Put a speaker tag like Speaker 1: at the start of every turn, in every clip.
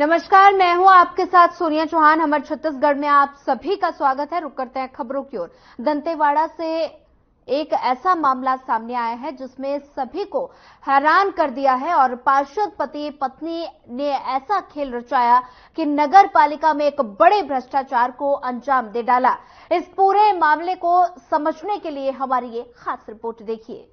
Speaker 1: नमस्कार, मैं हूं आपके साथ सोनिया चौहान। हमर छत्तीसगढ़ में आप सभी का स्वागत है। रुक करते हैं खबरों की ओर। दंतेवाड़ा से एक ऐसा मामला सामने आया है जिसमें सभी को हैरान कर दिया है और पार्षद पति पत्नी ने ऐसा खेल रचाया कि नगर पालिका में एक बड़े भ्रष्टाचार को अंजाम दे डाला। इस पूरे मामले को समझने के लिए हमारी ये खास रिपोर्ट देखिए।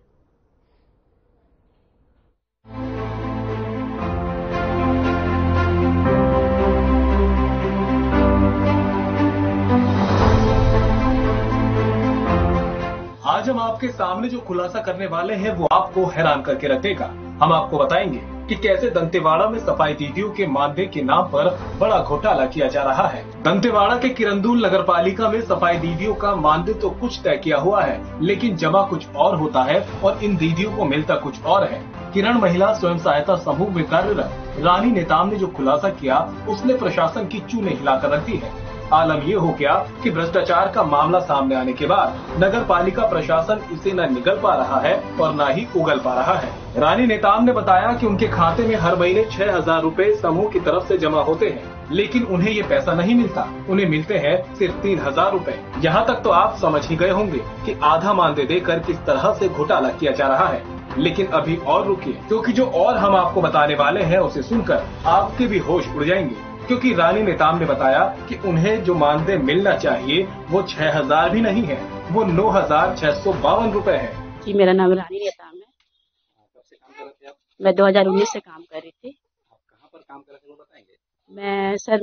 Speaker 2: आज हम आपके सामने जो खुलासा करने वाले हैं वो आपको हैरान करके रख देगा। हम आपको बताएंगे कि कैसे दंतेवाड़ा में सफाई दीदियों के मानदेय के नाम पर बड़ा घोटाला किया जा रहा है। दंतेवाड़ा के किरंदुल नगर पालिका में सफाई दीदियों का मानदेय तो कुछ तय किया हुआ है, लेकिन जमा कुछ और होता है और इन दीदियों को मिलता कुछ और है। किरण महिला स्वयं सहायता समूह में कार्यरत रानी नेताम ने जो खुलासा किया उसने प्रशासन की चूने हिलाकर रख दी है। आलम ये हो गया कि भ्रष्टाचार का मामला सामने आने के बाद नगर पालिका प्रशासन इसे न निगल पा रहा है और न ही उगल पा रहा है। रानी नेताम ने बताया कि उनके खाते में हर महीने 6,000 रुपए समूह की तरफ से जमा होते हैं, लेकिन उन्हें ये पैसा नहीं मिलता। उन्हें मिलते हैं सिर्फ 3,000 रुपए। यहाँ तक तो आप समझ ही गए होंगे कि आधा मानदेय देकर किस तरह से घोटाला किया जा रहा है। लेकिन अभी और रुकिए, क्योंकि जो और हम आपको बताने वाले हैं उसे सुनकर आपके भी होश उड़ जाएंगे। क्योंकि रानी नेताम ने बताया कि उन्हें जो मानदेय मिलना चाहिए वो 6,000 भी नहीं है, वो 9,652 रुपए है।
Speaker 3: जी, मेरा नाम रानी नेताम है।
Speaker 2: कब से काम कर रहे थे आप?
Speaker 3: मैं 2019 से काम कर रही थी।
Speaker 2: आप कहाँ पर काम कर रहे थे वो बताएंगे?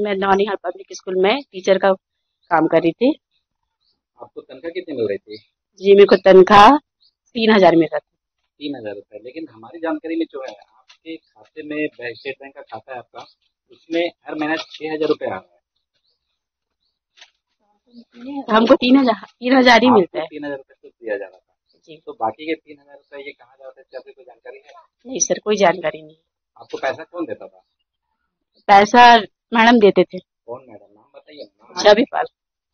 Speaker 3: मैं नौनिहाल पब्लिक स्कूल में टीचर का काम कर रही थी।
Speaker 2: आपको तनख्वाह कितनी मिल रही थी?
Speaker 3: जी, मेरे को तनख्वाह 3,000 मिल रहा था।
Speaker 2: 3,000 रुपए। लेकिन हमारी जानकारी में जो है आपके खाते में स्टेट बैंक का खाता है आपका, उसमें हर महीने 6,000 रुपए आ रहा है।
Speaker 3: हमको 3,000 ही मिलता है।
Speaker 2: 3,000 रुपए तो दिया जा रहा था
Speaker 3: जी।
Speaker 2: तो बाकी के 3,000 रुपए ये कहाँ जाते थे, आपको कोई जानकारी है?
Speaker 3: नहीं सर, कोई जानकारी नहीं।
Speaker 2: आपको पैसा कौन देता था?
Speaker 3: पैसा मैडम देते थे।
Speaker 2: कौन मैडम? नाम बताइए।
Speaker 3: छविपाल।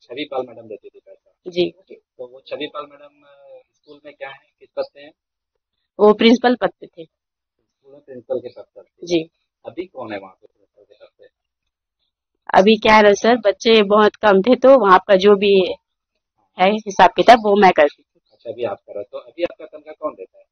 Speaker 2: छविपाल मैडम देती थी पैसा?
Speaker 3: जी।
Speaker 2: तो वो छविपाल मैडम स्कूल में क्या है, किस पद पे है?
Speaker 3: वो प्रिंसिपल पद पे थे।
Speaker 2: स्कूल में प्रिंसिपल के पद पर थे।
Speaker 3: जी।
Speaker 2: अभी कौन है वहाँ पे प्रिंसिपल के पद पे?
Speaker 3: अभी क्या है सर, बच्चे बहुत कम थे तो वहाँ का जो भी है हिसाब किताब वो मैं करती थी।
Speaker 2: अच्छा, अभी आप कर रहे हो। तो अभी आपका तनख्वाह कौन देता है?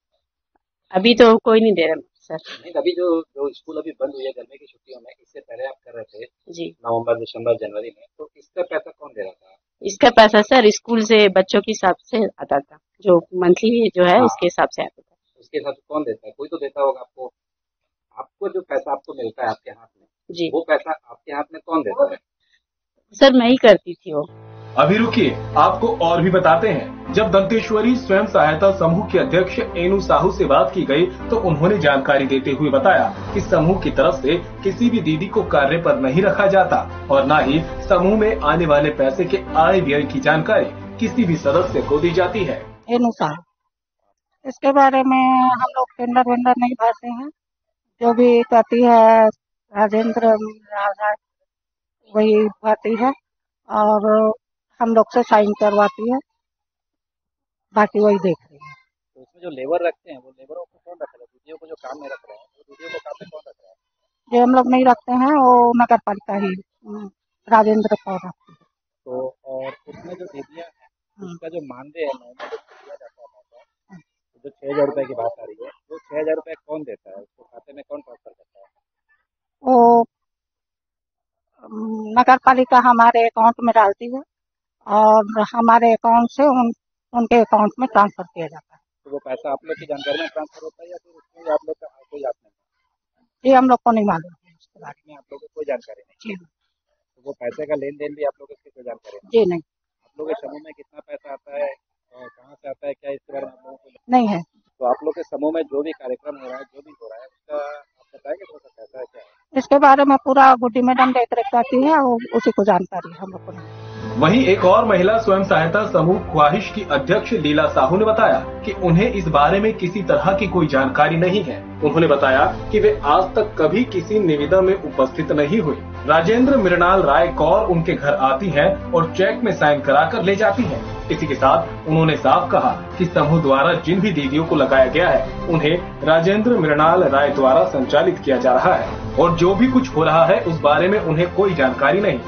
Speaker 3: अभी तो कोई नहीं दे रहा सर।
Speaker 2: नहीं, अभी जो स्कूल अभी बंद हुई है गर्मी की छुट्टियों में, इससे पहले आप कर रहे थे
Speaker 3: जी,
Speaker 2: नवंबर, दिसंबर, जनवरी में, तो इसका पैसा कौन दे रहा था?
Speaker 3: इसका पैसा सर स्कूल से बच्चों के हिसाब से आता था, जो मंथली जो है उसके हिसाब से आता था।
Speaker 2: उसके हिसाब से कौन देता है? कोई तो देता होगा आपको। आपको जो पैसा आपको मिलता है आपके हाथ में,
Speaker 3: जी,
Speaker 2: वो पैसा आपके हाथ में कौन देता है?
Speaker 3: सर मैं ही करती थी वो।
Speaker 2: अभी रुकिए, आपको और भी बताते हैं। जब दंतेश्वरी स्वयं सहायता समूह के अध्यक्ष एनू साहू से बात की गई तो उन्होंने जानकारी देते हुए बताया कि समूह की तरफ से किसी भी दीदी को कार्य पर नहीं रखा जाता और न ही समूह में आने वाले पैसे के आय व्यय की जानकारी किसी भी सदस्य को दी जाती है।
Speaker 4: एनू साहू, इसके बारे में हम लोग टेंडर वेंडर नहीं भरते हैं। जो भी करती है राजेंद्र वही भरती है और हम लोग से साइन करवाती है, बाकी वही देख रही है।
Speaker 2: तो उसमें जो लेबर रखते हैं वो लेबरों को कौन रख रहा है? दीदियों को जो काम में रख रहे हैं वो दीदियों को काम में कौन रख रहा है?
Speaker 4: जो हम लोग नहीं रखते हैं वो नगर पालिका ही राजेंद्र कौर रखती है।
Speaker 2: तो और उसमें जो दीदियाँ हैं उसका जो मानदेय है महीने में दिया जाता है, जो 6,000 रुपए की बात आ रही है, वो 6,000 रुपए कौन देता है? उसको खाते में कौन ट्रांसफर करता है?
Speaker 4: वो नगर पालिका हमारे अकाउंट में डालती है और हमारे अकाउंट से उनके अकाउंट में ट्रांसफर किया जाता है।
Speaker 2: तो वो पैसा आप लोग की जानकारी में ट्रांसफर होता है या फिर उसमें आप लोग का कोई हाथ नहीं?
Speaker 4: ये हम लोग को नहीं मालूम है, इसके बारे
Speaker 2: में आप लोगों को कोई जानकारी नहीं?
Speaker 4: में।
Speaker 2: तो वो पैसे का लेन देन भी आप लोगों को कोई जानकारी नहीं?
Speaker 4: जी नहीं।
Speaker 2: आप लोग के समूह में कितना पैसा आता है और कहाँ से आता है, क्या इसके बारे में आप लोगों को
Speaker 4: नहीं है।
Speaker 2: तो आप लोग के समूह में जो भी कार्यक्रम हो रहा है, जो भी हो रहा है, उसका आप बताएंगे थोड़ा सा पैसा है क्या है?
Speaker 4: इसके बारे में पूरा गुड्डी मैडम देख रेख करती है, वो उसी को जानकारी हम लोग को नहीं।
Speaker 2: वहीं एक और महिला स्वयं सहायता समूह ख्वाहिश की अध्यक्ष लीला साहू ने बताया कि उन्हें इस बारे में किसी तरह की कोई जानकारी नहीं है। उन्होंने बताया कि वे आज तक कभी किसी निविदा में उपस्थित नहीं हुई। राजेंद्र मृणाल राय कौर उनके घर आती हैं और चेक में साइन कराकर ले जाती हैं। इसी के साथ उन्होंने साफ कहा कि समूह द्वारा जिन भी दीदियों को लगाया गया है उन्हें राजेंद्र मृणाल राय द्वारा संचालित किया जा रहा है और जो भी कुछ हो रहा है उस बारे में उन्हें कोई जानकारी नहीं।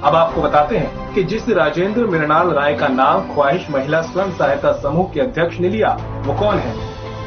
Speaker 2: अब आपको बताते हैं कि जिस राजेंद्र मृणाल राय का नाम ख्वाहिश महिला स्वयं सहायता समूह के अध्यक्ष ने लिया वो कौन है।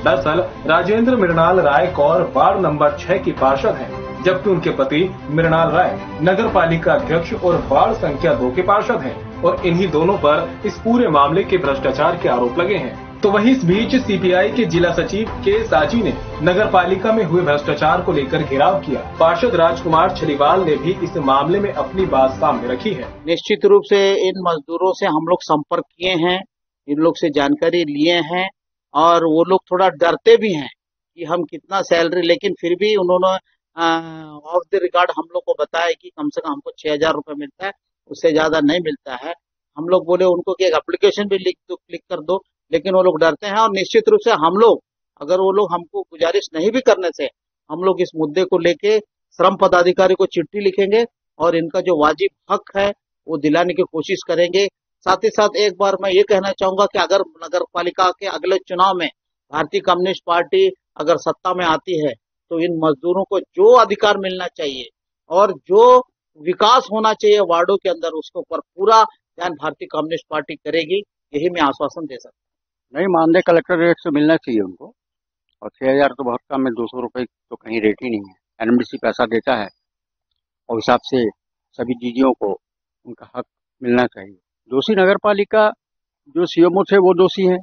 Speaker 2: दरअसल राजेंद्र मृणाल राय कौर वार्ड नंबर 6 की पार्षद हैं, जबकि उनके पति मृणाल राय नगर पालिका अध्यक्ष और वार्ड संख्या 2 के पार्षद हैं और इन्हीं दोनों पर इस पूरे मामले के भ्रष्टाचार के आरोप लगे हैं। तो वहीं इस बीच सीपीआई के जिला सचिव के साजी ने नगर पालिका में हुए भ्रष्टाचार को लेकर घेराव किया। पार्षद राजकुमार छलीवाल ने भी इस मामले में अपनी बात सामने रखी है।
Speaker 5: निश्चित रूप से इन मजदूरों से हम लोग संपर्क किए हैं, इन लोग से जानकारी लिए हैं और वो लोग थोड़ा डरते भी हैं कि हम कितना सैलरी, लेकिन फिर भी उन्होंने ऑफ द रिकॉर्ड हम लोग को बताया कि कम से कम हमको 6,000 रुपए मिलता है, उससे ज्यादा नहीं मिलता है। हम लोग बोले उनको कि एक एप्लीकेशन भी क्लिक कर दो, लेकिन वो लोग डरते हैं। और निश्चित रूप से हम लोग, अगर वो लोग हमको गुजारिश नहीं भी करने से, हम लोग इस मुद्दे को लेके श्रम पदाधिकारी को चिट्ठी लिखेंगे और इनका जो वाजिब हक है वो दिलाने की कोशिश करेंगे। साथ ही साथ एक बार मैं ये कहना चाहूंगा कि अगर नगर पालिका के अगले चुनाव में भारतीय कम्युनिस्ट पार्टी अगर सत्ता में आती है तो इन मजदूरों को जो अधिकार मिलना चाहिए और जो विकास होना चाहिए वार्डों के अंदर, उसके ऊपर पूरा ध्यान भारतीय कम्युनिस्ट पार्टी करेगी, यही मैं आश्वासन दे सकता हूँ।
Speaker 6: नहीं, मानदेय कलेक्टर रेट से मिलना चाहिए उनको, और 6,000 तो बहुत कम है, 200 रुपए तो कहीं रेट ही नहीं है। एनएमडीसी पैसा देता है और हिसाब से सभी दीदियों को उनका हक मिलना चाहिए। दोषी नगर पालिका जो सीएमओ थे वो दोषी हैं,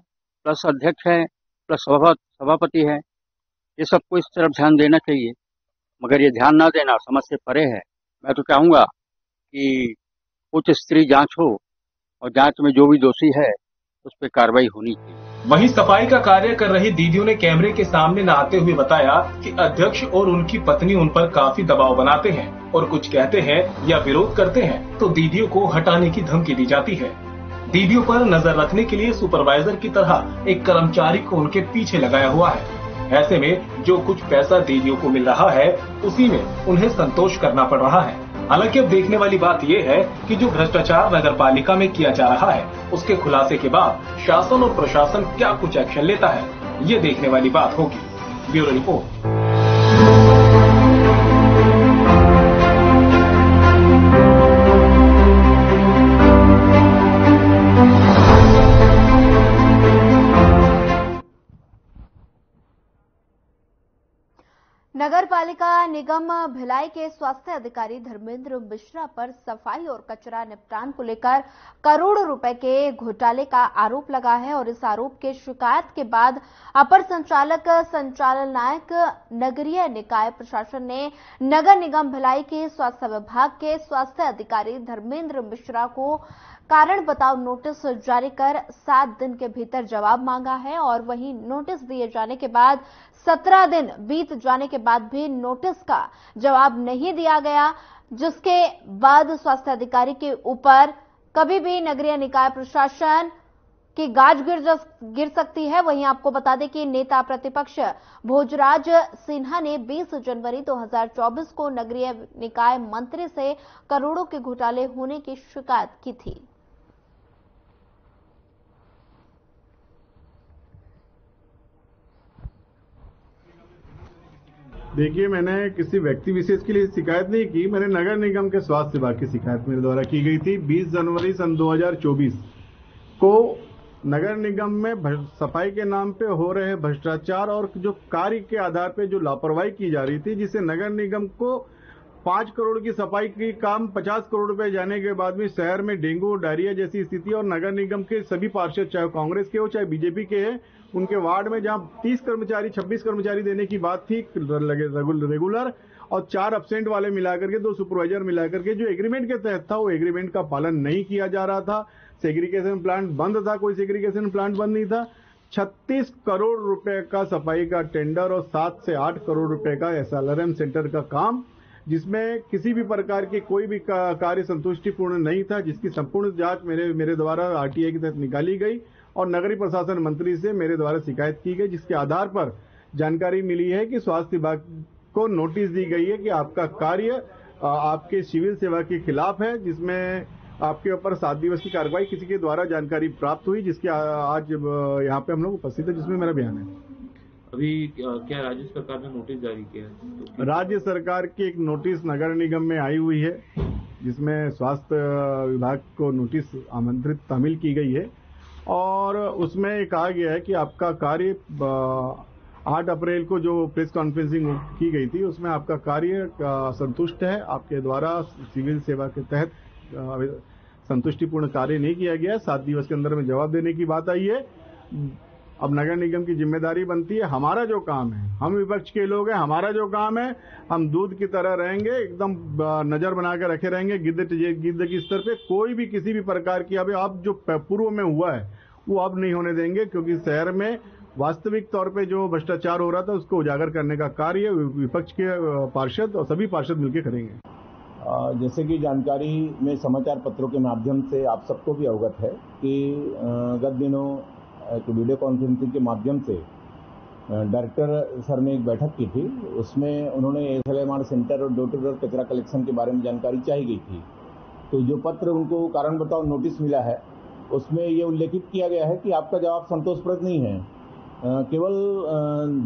Speaker 6: प्लस अध्यक्ष हैं, प्लस सभापति है। ये सबको इस तरफ ध्यान देना चाहिए, मगर ये ध्यान ना देना समझ से परे है। मैं तो चाहूंगा कि उच्च स्तरीय जांच हो और जांच में जो भी दोषी है उस पर कार्रवाई होनी चाहिए।
Speaker 2: वहीं सफाई का कार्य कर रही दीदियों ने कैमरे के सामने न आते हुए बताया कि अध्यक्ष और उनकी पत्नी उन पर काफी दबाव बनाते हैं और कुछ कहते हैं या विरोध करते हैं तो दीदियों को हटाने की धमकी दी जाती है। दीदियों पर नजर रखने के लिए सुपरवाइजर की तरह एक कर्मचारी को उनके पीछे लगाया हुआ है। ऐसे में जो कुछ पैसा दीदियों को मिल रहा है उसी में उन्हें संतोष करना पड़ रहा है। हालांकि अब देखने वाली बात यह है कि जो भ्रष्टाचार नगर पालिका में किया जा रहा है उसके खुलासे के बाद शासन और प्रशासन क्या कुछ एक्शन लेता है, ये देखने वाली बात होगी। Bureau report.
Speaker 1: नगर पालिका निगम भिलाई के स्वास्थ्य अधिकारी धर्मेंद्र मिश्रा पर सफाई और कचरा निपटान को लेकर करोड़ों रुपए के घोटाले का आरोप लगा है और इस आरोप के शिकायत के बाद अपर संचालक संचालनायक नगरीय निकाय प्रशासन ने नगर निगम भिलाई के स्वास्थ्य विभाग के स्वास्थ्य अधिकारी धर्मेंद्र मिश्रा को कारण बताओ नोटिस जारी कर 7 दिन के भीतर जवाब मांगा है और वहीं नोटिस दिए जाने के बाद 17 दिन बीत जाने के बाद भी नोटिस का जवाब नहीं दिया गया, जिसके बाद स्वास्थ्य अधिकारी के ऊपर कभी भी नगरीय निकाय प्रशासन की गाज गिर सकती है। वहीं आपको बता दें कि नेता प्रतिपक्ष भोजराज सिन्हा ने 20 जनवरी 2024 को नगरीय निकाय मंत्री से करोड़ों के घोटाले होने की शिकायत की थी।
Speaker 7: देखिए, मैंने किसी व्यक्ति विशेष के लिए शिकायत नहीं की, मैंने नगर निगम के स्वास्थ्य विभाग की शिकायत मेरे द्वारा की गई थी। 20 जनवरी सन 2024 को नगर निगम में सफाई के नाम पे हो रहे भ्रष्टाचार और जो कार्य के आधार पे जो लापरवाही की जा रही थी, जिससे नगर निगम को 5 करोड़ की सफाई की काम 50 करोड़ रुपए जाने के बाद भी शहर में डेंगू और डायरिया जैसी स्थिति, और नगर निगम के सभी पार्षद चाहे कांग्रेस के हो चाहे बीजेपी के हैं, उनके वार्ड में जहां 30 कर्मचारी 26 कर्मचारी देने की बात थी रेगुलर और 4 एब्सेंट वाले मिलाकर के 2 सुपरवाइजर मिलाकर के जो एग्रीमेंट के तहत था वो एग्रीमेंट का पालन नहीं किया जा रहा था। सेग्रीगेशन प्लांट बंद था, कोई सेग्रीगेशन प्लांट बंद नहीं था। 36 करोड़ रुपए का सफाई का टेंडर और 7 से 8 करोड़ रुपए का SLRM सेंटर का काम, जिसमें किसी भी प्रकार की कोई भी कार्य संतुष्टिपूर्ण नहीं था, जिसकी संपूर्ण जांच मेरे द्वारा RTI के तहत निकाली गई और नगरीय प्रशासन मंत्री से मेरे द्वारा शिकायत की गई, जिसके आधार पर जानकारी मिली है कि स्वास्थ्य विभाग को नोटिस दी गई है कि आपका कार्य आपके सिविल सेवा के खिलाफ है, जिसमें आपके ऊपर 7 दिवस की कार्रवाई किसी के द्वारा जानकारी प्राप्त हुई, जिसकी आज यहाँ पे हम लोग उपस्थित है, जिसमें मेरा बयान है।
Speaker 8: अभी क्या राज्य सरकार ने नोटिस जारी किया है? तो
Speaker 7: राज्य सरकार की एक नोटिस नगर निगम में आई हुई है, जिसमें स्वास्थ्य विभाग को नोटिस आमंत्रित शामिल की गई है और उसमें कहा गया है कि आपका कार्य 8 अप्रैल को जो प्रेस कॉन्फ्रेंसिंग की गई थी उसमें आपका कार्य संतुष्ट है, आपके द्वारा सिविल सेवा के तहत संतुष्टिपूर्ण कार्य नहीं किया गया। 7 दिवस के अंदर में जवाब देने की बात आई है। अब नगर निगम की जिम्मेदारी बनती है, हमारा जो काम है, हम विपक्ष के लोग हैं, हमारा जो काम है, हम दूध की तरह रहेंगे, एकदम नजर बना के रखे रहेंगे गिद्ध की स्तर पे। कोई भी किसी भी प्रकार की अब जो पूर्व में हुआ है वो अब नहीं होने देंगे, क्योंकि शहर में वास्तविक तौर पे जो भ्रष्टाचार हो रहा था उसको उजागर करने का कार्य विपक्ष के पार्षद और सभी पार्षद मिलकर करेंगे।
Speaker 9: जैसे कि जानकारी में समाचार पत्रों के माध्यम से आप सबको भी अवगत है कि गत दिनों एक वीडियो कॉन्फ्रेंसिंग के माध्यम से डायरेक्टर सर ने एक बैठक की थी। उसमें उन्होंने SLMR सेंटर और डोर टू डोर कचरा कलेक्शन के बारे में जानकारी चाहिए गई थी। तो जो पत्र उनको कारण बताओ नोटिस मिला है उसमें ये उल्लेखित किया गया है कि आपका जवाब संतोषप्रद नहीं है। केवल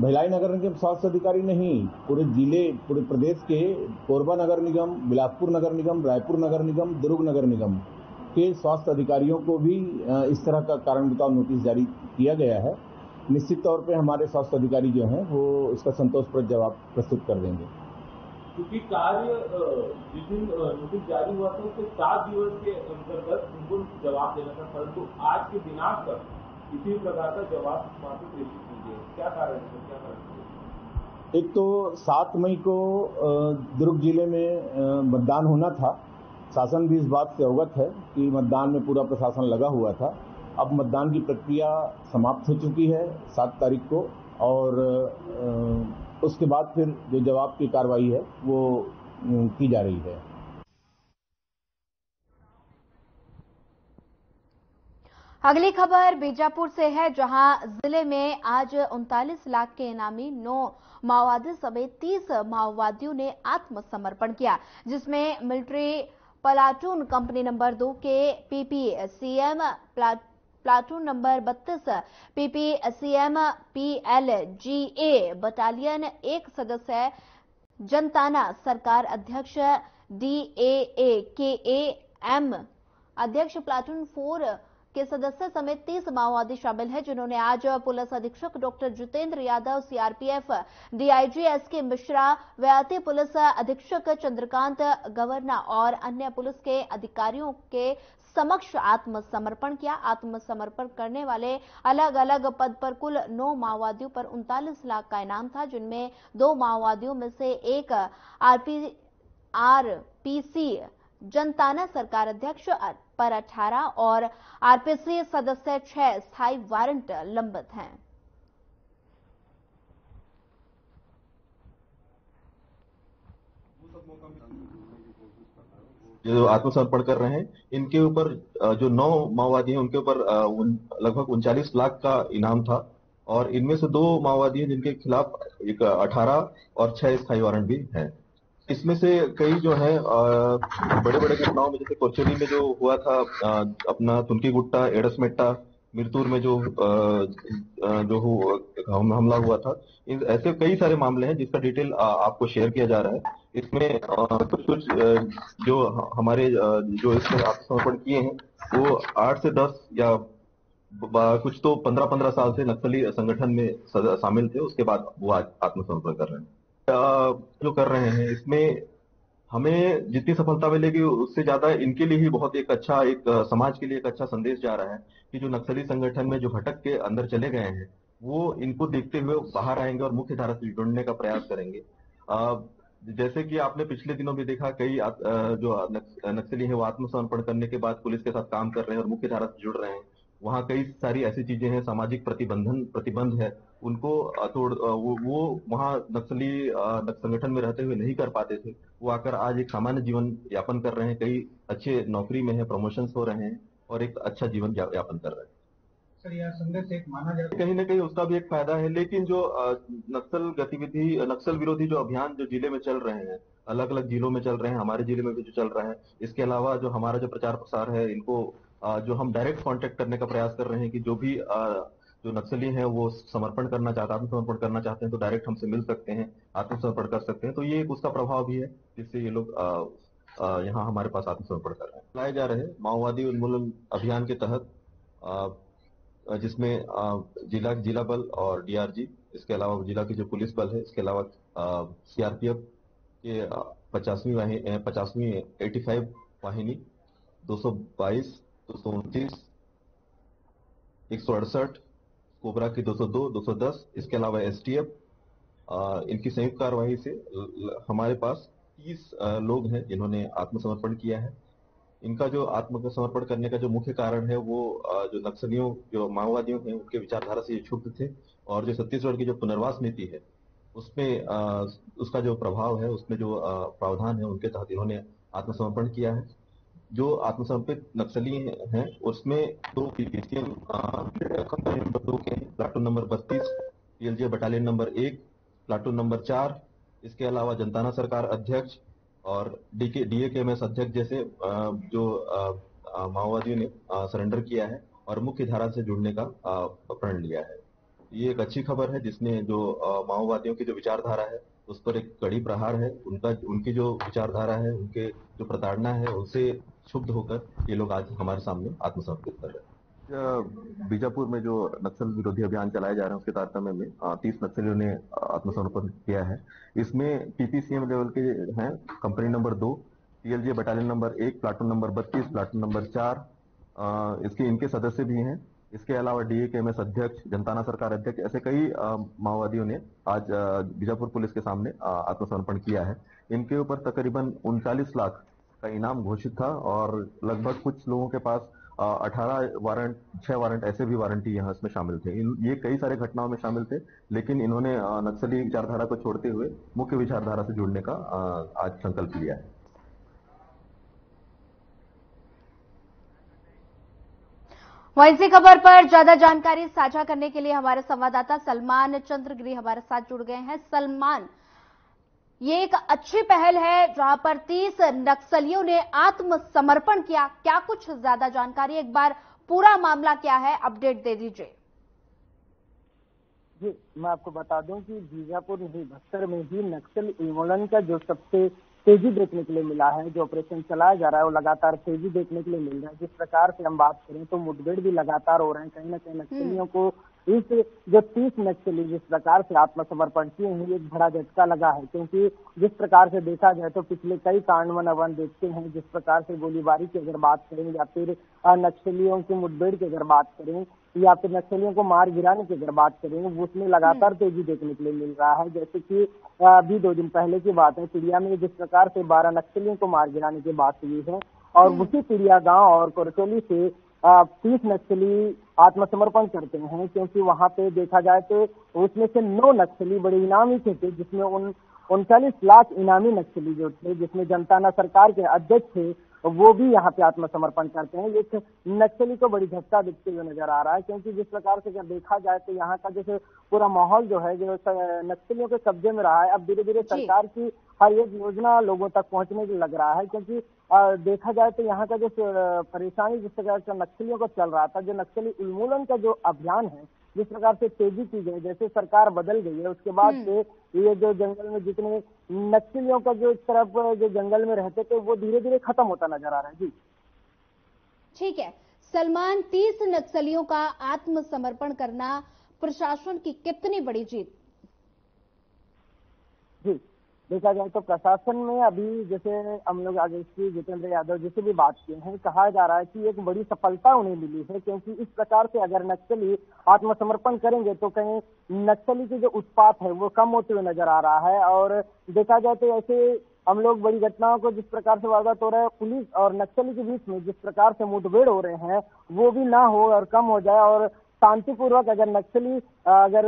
Speaker 9: भिलाई नगर निगम स्वास्थ्य अधिकारी नहीं, पूरे जिले, पूरे प्रदेश के कोरबा नगर निगम, बिलासपुर नगर निगम, रायपुर नगर निगम, दुर्ग नगर निगम के स्वास्थ्य अधिकारियों को भी इस तरह का कारण बताओ नोटिस जारी किया गया है। निश्चित तौर पे हमारे स्वास्थ्य अधिकारी जो हैं वो इसका संतोषप्रद जवाब प्रस्तुत कर देंगे।
Speaker 8: क्योंकि कार्य जिस दिन नोटिस जारी हुआ था उसके 7 दिवस के अंतर्गत उनको जवाब देना था, परंतु आज के दिनांक तक किसी प्रकार का जवाब वहां से प्रेषित कीजिए, क्या कारण है? क्या कारण?
Speaker 9: एक तो 7 मई को दुर्ग जिले में मतदान होना था। शासन भी इस बात से अवगत है कि मतदान में पूरा प्रशासन लगा हुआ था। अब मतदान की प्रक्रिया समाप्त हो चुकी है 7 तारीख को, और उसके बाद फिर जो जवाब की कार्रवाई है वो की जा रही है।
Speaker 1: अगली खबर बीजापुर से है, जहां जिले में आज 39 लाख के इनामी 9 माओवादी समेत 30 माओवादियों ने आत्मसमर्पण किया, जिसमें मिलिट्री प्लाटून कंपनी नंबर 2 के PPCM platoon number 32 PPCM PLGA battalion 1 सदस्य जनताना सरकार अध्यक्ष DAAKAM अध्यक्ष प्लाटून 4 के सदस्य समेत 30 माओवादी शामिल हैं, जिन्होंने आज पुलिस अधीक्षक doctor Jitendra Yadav, CRPF DIG SK Mishra, व्याती पुलिस अधीक्षक चंद्रकांत गवर्ना और अन्य पुलिस के अधिकारियों के समक्ष आत्मसमर्पण किया। आत्मसमर्पण करने वाले अलग अलग पद पर कुल 9 माओवादियों पर 39 लाख का इनाम था, जिनमें 2 माओवादियों में से एक RPC जनताना सरकार अध्यक्ष पर 18 और RPC सदस्य 6 स्थायी वारंट लंबित हैं।
Speaker 10: जो आत्मसमर्पण कर रहे हैं, इनके ऊपर जो 9 माओवादी हैं उनके ऊपर लगभग 39 लाख का इनाम था, और इनमें से 2 माओवादी हैं जिनके खिलाफ 18 और 6 स्थायी वारंट भी हैं। इसमें से कई जो है बड़े बड़े घटनाओं में, जैसे कोचेरी में जो हुआ था, अपना तुनकी गुट्टा, एडसमेट्टा, मिरतूर में जो हमला हुआ था, ऐसे कई सारे मामले हैं जिसका डिटेल आपको शेयर किया जा रहा है। इसमें कुछ जो हमारे जो इसमें आत्मसमर्पण किए हैं वो 8 से 10 या कुछ तो 15-15 साल से नक्सली संगठन में शामिल थे, उसके बाद वो आज आत्मसमर्पण कर रहे हैं। जो कर रहे हैं इसमें हमें जितनी सफलता मिलेगी उससे ज्यादा इनके लिए ही बहुत एक अच्छा, एक समाज के लिए एक अच्छा संदेश जा रहा है कि जो नक्सली संगठन में जो भटक के अंदर चले गए हैं वो इनको देखते हुए बाहर आएंगे और मुख्य धारा से जुड़ने का प्रयास करेंगे। जैसे कि आपने पिछले दिनों भी देखा, कई जो नक्सली हैं वो आत्मसमर्पण करने के बाद पुलिस के साथ काम कर रहे हैं और मुख्य धारा से जुड़ रहे हैं। वहाँ कई सारी ऐसी चीजें हैं, सामाजिक प्रतिबंध है, उनको वो वहाँ नक्सली संगठन में रहते हुए नहीं कर पाते थे, वो आकर आज एक सामान्य जीवन यापन कर रहे हैं, कई अच्छे नौकरी में है, प्रमोशंस हो रहे हैं और एक अच्छा जीवन यापन कर रहे हैं। सर यह संदेश एक माना जाता है, कहीं ना कहीं उसका भी एक फायदा है। लेकिन जो नक्सल गतिविधि, नक्सल विरोधी जो अभियान जो जिले में चल रहे हैं, अलग अलग जिलों में चल रहे हैं, हमारे जिले में भी जो चल रहा है, इसके अलावा जो हमारा जो प्रचार प्रसार है, इनको जो हम डायरेक्ट कांटेक्ट करने का प्रयास कर रहे हैं कि जो भी जो नक्सली हैं वो समर्पण करना चाहते हैं, आत्मसमर्पण करना चाहते हैं, तो डायरेक्ट हमसे मिल सकते हैं, आत्मसमर्पण कर सकते हैं। तो ये एक उसका प्रभाव भी है जिससे ये लोग यहाँ हमारे पास आत्मसमर्पण कर रहे हैं। लाए जा रहे माओवादी उन्मूलन अभियान के तहत, जिसमें जिला बल और डीआरजी, इसके अलावा जिला की जो पुलिस बल है, इसके अलावा सीआरपीएफ के 50वीं 85 वाहिनी, 222, 229, 168, कोबरा की 202, 210, इसके अलावा एसटीएफ, इनकी संयुक्त कार्यवाही से हमारे पास 30 लोग हैं जिन्होंने आत्मसमर्पण किया है। इनका जो आत्मसमर्पण करने का जो मुख्य कारण है वो जो नक्सलियों, जो माओवादियों हैं, उनके विचारधारा से ये क्षुब्ध थे, और जो छत्तीसगढ़ की जो पुनर्वास नीति है उसमें उसका जो प्रभाव है, उसमें जो प्रावधान है, उनके तहत इन्होंने आत्मसमर्पण किया है। जो आत्मसमर्पित नक्सली हैं उसमें 2 पीसीएम कंपनी नंबर 2 के, platoon number 32, PLJ battalion number 1, platoon number 4, इसके अलावा जनताना सरकार अध्यक्ष और डीएकेएमएस अध्यक्ष जैसे जो माओवादियों ने सरेंडर किया है और मुख्य धारा से जुड़ने का प्रण लिया है। ये एक अच्छी खबर है जिसमें जो माओवादियों की जो विचारधारा है उस पर एक कड़ी प्रहार है। उनकी जो विचारधारा है, उनके जो प्रताड़ना है, उससे क्षुब्ध होकर ये लोग आज हमारे सामने आत्मसमर्पित कर रहे हैं। बीजापुर में जो नक्सल विरोधी अभियान चलाए जा रहे हैं उसके तारतम्य में 30 नक्सलियों ने आत्मसमर्पण किया है। इसमें पीपीसीएम लेवल के हैं, company number 2, PLJ battalion number 1, platoon number 32, platoon number 4, इनके सदस्य भी हैं। इसके अलावा डीएकेएमएस अध्यक्ष, जनताना सरकार अध्यक्ष, ऐसे कई माओवादियों ने आज बीजापुर पुलिस के सामने आत्मसमर्पण किया है। इनके ऊपर तकरीबन 39 लाख का इनाम घोषित था और लगभग कुछ लोगों के पास 18 वारंट, 6 वारंट, ऐसे भी वारंटी यहाँ इसमें शामिल थे। ये कई सारे घटनाओं में शामिल थे, लेकिन इन्होंने नक्सली विचारधारा को छोड़ते हुए मुख्य विचारधारा से जुड़ने का आज संकल्प लिया है।
Speaker 1: वहीं इसी खबर पर ज्यादा जानकारी साझा करने के लिए हमारे संवाददाता सलमान चंद्रगिरी हमारे साथ जुड़ गए हैं। सलमान, ये एक अच्छी पहल है जहां पर 30 नक्सलियों ने आत्मसमर्पण किया, क्या कुछ ज्यादा जानकारी, एक बार पूरा मामला क्या है, अपडेट दे दीजिए।
Speaker 11: जी, मैं आपको बता दूं कि बीजापुर नहीं, बस्तर में भी नक्सल उन्मूलन का जो सबसे तेजी देखने के लिए मिला है, जो ऑपरेशन चलाया जा रहा है वो लगातार तेजी देखने के लिए मिल रहा है। जिस प्रकार से हम बात करें तो मुठभेड़ भी लगातार हो रहे हैं। कहीं ना कहीं नक्सलियों को इस जो 30 नक्सली जिस प्रकार से आत्मसमर्पण किए हैं, एक बड़ा झटका लगा है, क्योंकि जिस प्रकार से देखा जाए तो पिछले कई कांड देखते हैं, जिस प्रकार से गोलीबारी की अगर बात करें या फिर नक्सलियों की मुठभेड़ की अगर बात करें या फिर नक्सलियों को मार गिराने की अगर बात करें, उसमें लगातार तेजी देखने के लिए मिल रहा है। जैसे कि अभी 2 दिन पहले की बात है, पिड़िया में जिस प्रकार से 12 नक्सलियों को मार गिराने की बात हुई है और उसी पिड़िया गांव और करचोली से 30 नक्सली आत्मसमर्पण करते हैं, क्योंकि वहां पे देखा जाए तो उसमें से 9 नक्सली बड़े इनामी थे, जिसमें 39 लाख इनामी नक्सली जो थे, जिसमें जनताना सरकार के अध्यक्ष थे, वो भी यहाँ पे आत्मसमर्पण करते हैं। एक नक्सली को बड़ी झटका दिखते हुए नजर आ रहा है, क्योंकि जिस प्रकार से अगर देखा जाए तो यहाँ का जैसे पूरा माहौल जो है, जो नक्सलियों के कब्जे में रहा है, अब धीरे धीरे सरकार की हर एक योजना लोगों तक पहुंचने के लग रहा है। क्योंकि देखा जाए तो यहाँ का जो परेशानी जिस प्रकार से नक्सलियों को चल रहा था, जो नक्सली उन्मूलन का जो अभियान है, जिस प्रकार से तेजी की गई, जैसे सरकार बदल गई है, उसके बाद से ये जो जंगल में जितने नक्सलियों का जो इस तरफ जो जंगल में रहते थे वो धीरे धीरे खत्म होता नजर आ रहा है। जी
Speaker 1: ठीक है सलमान, 30 नक्सलियों का आत्मसमर्पण करना प्रशासन की कितनी बड़ी जीत?
Speaker 11: जी, देखा जाए तो प्रशासन में अभी जैसे हम लोग आगे जितेंद्र यादव जी से भी बात किए हैं, कहा जा रहा है कि एक बड़ी सफलता उन्हें मिली है, क्योंकि इस प्रकार से अगर नक्सली आत्मसमर्पण करेंगे तो कहीं नक्सली की जो उत्पात है वो कम होते हुए नजर आ रहा है। और देखा जाए तो ऐसे हम लोग बड़ी घटनाओं को जिस प्रकार से वारदात हो रहा है, पुलिस और नक्सली के बीच में जिस प्रकार से मुठभेड़ हो रहे हैं वो भी ना हो और कम हो जाए, और शांतिपूर्वक अगर नक्सली अगर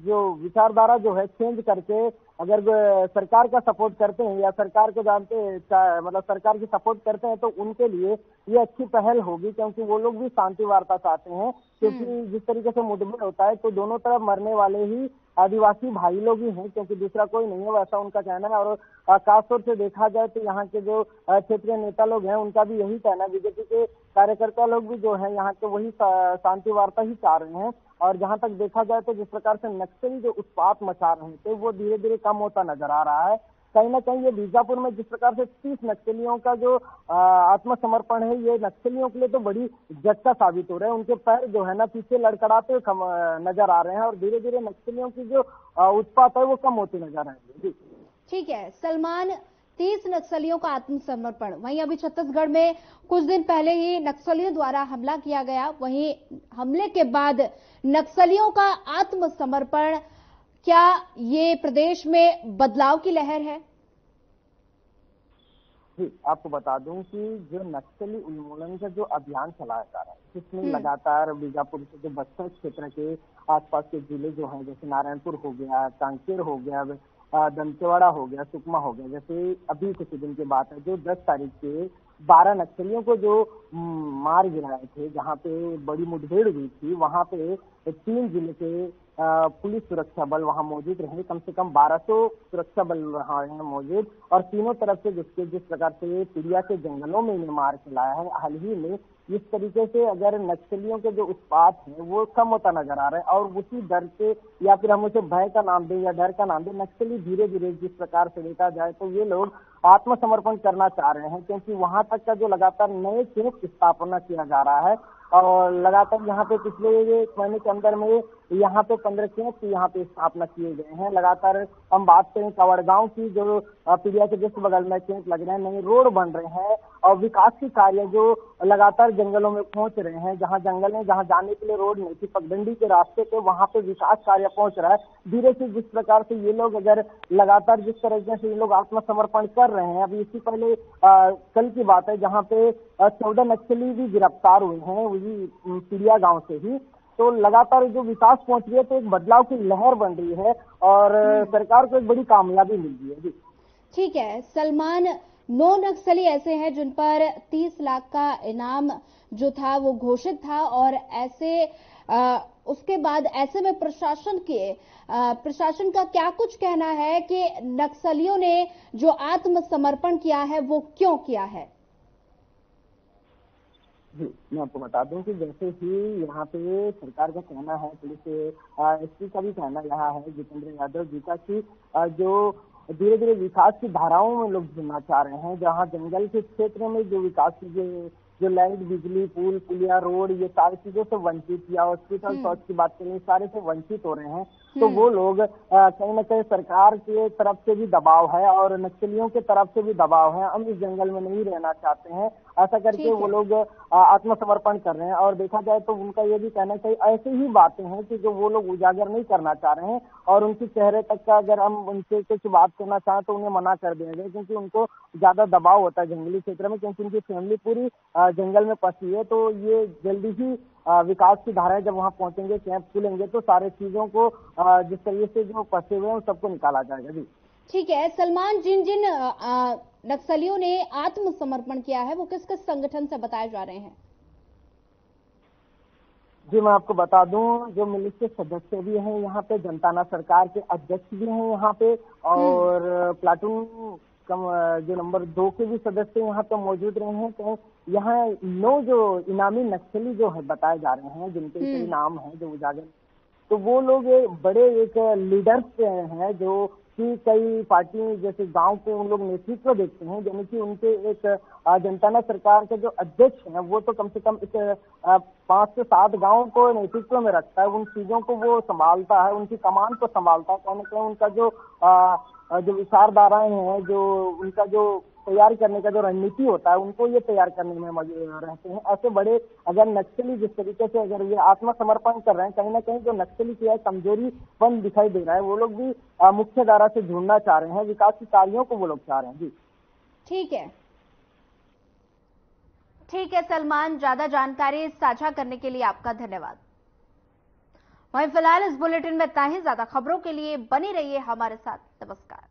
Speaker 11: जो विचारधारा जो है चेंज करके अगर सरकार का सपोर्ट करते हैं या सरकार को जानते हैं मतलब सरकार की सपोर्ट करते हैं तो उनके लिए ये अच्छी पहल होगी, क्योंकि वो लोग भी शांति वार्ता चाहते हैं। क्योंकि जिस तरीके से मुठभेड़ होता है तो दोनों तरफ मरने वाले ही आदिवासी भाई लोग ही हैं, क्योंकि दूसरा कोई नहीं है, वैसा उनका कहना है। और खासतौर से देखा जाए तो यहाँ के जो क्षेत्रीय नेता लोग हैं उनका भी यही कहना है, बीजेपी के कार्यकर्ता लोग भी जो है यहाँ के वही शांति वार्ता ही चाह रहे हैं। और जहां तक देखा जाए तो जिस प्रकार से नक्सली जो उत्पात मचा रहे थे वो धीरे धीरे कम होता नजर आ रहा है। कहीं ना कहीं ये बीजापुर में जिस प्रकार से 30 नक्सलियों का जो आत्मसमर्पण है, ये नक्सलियों के लिए तो बड़ी झटका साबित हो रहा है। उनके पैर जो है ना पीछे लड़खड़ाते हुए नजर आ रहे हैं और धीरे धीरे नक्सलियों की जो उत्पात है वो कम होती नजर आ रही है।
Speaker 1: ठीक है सलमान, 30 नक्सलियों का आत्मसमर्पण, वहीं अभी छत्तीसगढ़ में कुछ दिन पहले ही नक्सलियों द्वारा हमला किया गया, वहीं हमले के बाद नक्सलियों का आत्मसमर्पण, क्या ये प्रदेश में बदलाव की लहर है?
Speaker 11: जी, आपको बता दूं कि जो नक्सली उन्मूलन का जो अभियान चलाया जा रहा है, जिसमें लगातार बीजापुर से जो बस्तर क्षेत्र के आसपास के जिले जो हैं, जैसे नारायणपुर हो गया, कांकेर हो गया, दंतेवाड़ा हो गया, सुकमा हो गया, जैसे अभी कुछ दिन की बात है जो 10 तारीख के 12 नक्सलियों को जो मार गिराए थे, जहां पे बड़ी मुठभेड़ हुई थी, वहां पे 3 जिले के पुलिस सुरक्षा बल वहां मौजूद रहे, कम से कम 1200 सुरक्षा बल वहां मौजूद, और तीनों तरफ से जिस प्रकार से पिड़िया के जंगलों में इन्हें मार के लाया है। हाल ही में इस तरीके से अगर नक्सलियों के जो उत्पात है वो कम होता नजर आ रहा है, और उसी डर से या फिर हम उसे भय का नाम दें या डर का नाम दें, नक्सली धीरे धीरे जिस प्रकार से देखा जाए तो ये लोग आत्मसमर्पण करना चाह रहे हैं, क्योंकि वहां तक का जो लगातार नए कैंप स्थापना किया जा रहा है और लगातार यहाँ पे पिछले एक महीने के अंदर में यहाँ पे 15 कैंप यहाँ पे स्थापना किए गए हैं। लगातार हम बात करें कवड़गांव की, जो पिड़िया के जस्ट बगल में कैंप लग रहे हैं, नए रोड बन रहे हैं और विकास की कार्य जो लगातार जंगलों में पहुंच रहे हैं, जहां जंगल में जहां जाने के लिए रोड नहीं थी, पगडंडी के रास्ते पे वहां पे विकास कार्य पहुंच रहा है धीरे से। जिस प्रकार से ये लोग अगर लगातार जिस तरीके से ये लोग आत्मसमर्पण कर रहे हैं, अभी इससे पहले कल की बात है जहां पे 14 नक्सली भी गिरफ्तार हुए हैं वही पिड़िया गांव से ही, तो लगातार जो विकास पहुंच रही है तो एक बदलाव की लहर बन रही है और सरकार को एक बड़ी कामयाबी मिल रही है। जी
Speaker 1: ठीक है सलमान, 9 नक्सली ऐसे हैं जिन पर 30 लाख का इनाम जो था वो घोषित था, और ऐसे उसके बाद ऐसे में प्रशासन का क्या कुछ कहना है कि नक्सलियों ने जो आत्मसमर्पण किया है वो क्यों किया है?
Speaker 11: जी, मैं आपको बता दूं कि जैसे ही यहाँ पे सरकार का कहना है, पुलिस एसपी का भी कहना यहाँ है जितेंद्र यादव जी का, कि जो धीरे धीरे विकास की धाराओं में लोग जुड़ना चाह रहे हैं, जहाँ जंगल के क्षेत्र में जो विकास की जो लाइट, बिजली, पुल, पुलिया, रोड, ये सारी चीजों से वंचित, या हॉस्पिटल, शौच की बात करें, सारे से वंचित हो रहे हैं, तो वो लोग कहीं ना कहीं सरकार के तरफ से भी दबाव है और नक्सलियों के तरफ से भी दबाव है, हम इस जंगल में नहीं रहना चाहते हैं, ऐसा करके वो लोग आत्मसमर्पण कर रहे हैं। और देखा जाए तो उनका ये भी कहना चाहिए, ऐसी ही बातें हैं कि जो वो लोग उजागर नहीं करना चाह रहे हैं, और उनके चेहरे तक का अगर हम उनसे कुछ बात करना चाहें तो उन्हें मना कर देंगे, क्योंकि उनको ज्यादा दबाव होता है जंगली क्षेत्र में, क्योंकि उनकी फैमिली पूरी जंगल में फंसी है। तो ये जल्दी ही विकास की धाराएं जब वहां पहुंचेंगे, कैंप खुलेंगे, तो सारे चीजों को जिस तरीके से जो फंसे हुए हैं सबको निकाला जाएगा। जी
Speaker 1: ठीक है सलमान, जिन जिन नक्सलियों ने आत्मसमर्पण किया है वो किस किस संगठन से बताए जा रहे हैं?
Speaker 11: जी, मैं आपको बता दूं, जो मिलिशिया सदस्य भी हैं यहाँ पे, जनताना सरकार के अध्यक्ष भी हैं यहाँ पे, और प्लाटून जो नंबर 2 के भी सदस्य यहाँ पे मौजूद रहे हैं। तो यहाँ 9 जो इनामी नक्सली जो है बताए जा रहे हैं, जिनके कई नाम है जो उजागर, तो वो लोग बड़े एक लीडर्स हैं जो कि कई पार्टी जैसे गांव को उन लोग नेतृत्व देखते हैं, यानी कि उनके एक जनताना सरकार के जो अध्यक्ष हैं वो तो कम से कम इस 5 से 7 गांव को नेतृत्व में रखता है, उन चीजों को वो संभालता है, उनकी कमान को संभालता है। कहीं ना कहीं उनका जो विचारधाराएं हैं, जो उनका जो तैयार करने का जो रणनीति होता है, उनको ये तैयार करने में रहते हैं। ऐसे बड़े अगर नक्सली जिस तरीके से अगर ये आत्मसमर्पण कर रहे हैं, कहीं ना कहीं जो नक्सली की है कमजोरीपन दिखाई दे रहा है, वो लोग भी मुख्य धारा से जुड़ना चाह रहे हैं, विकास की कार्यों को वो लोग चाह रहे हैं। जी
Speaker 1: ठीक है सलमान, ज्यादा जानकारी साझा करने के लिए आपका धन्यवाद। वहीं फिलहाल इस बुलेटिन में इतना ही। ज्यादा खबरों के लिए बनी रहिए हमारे साथ। नमस्कार।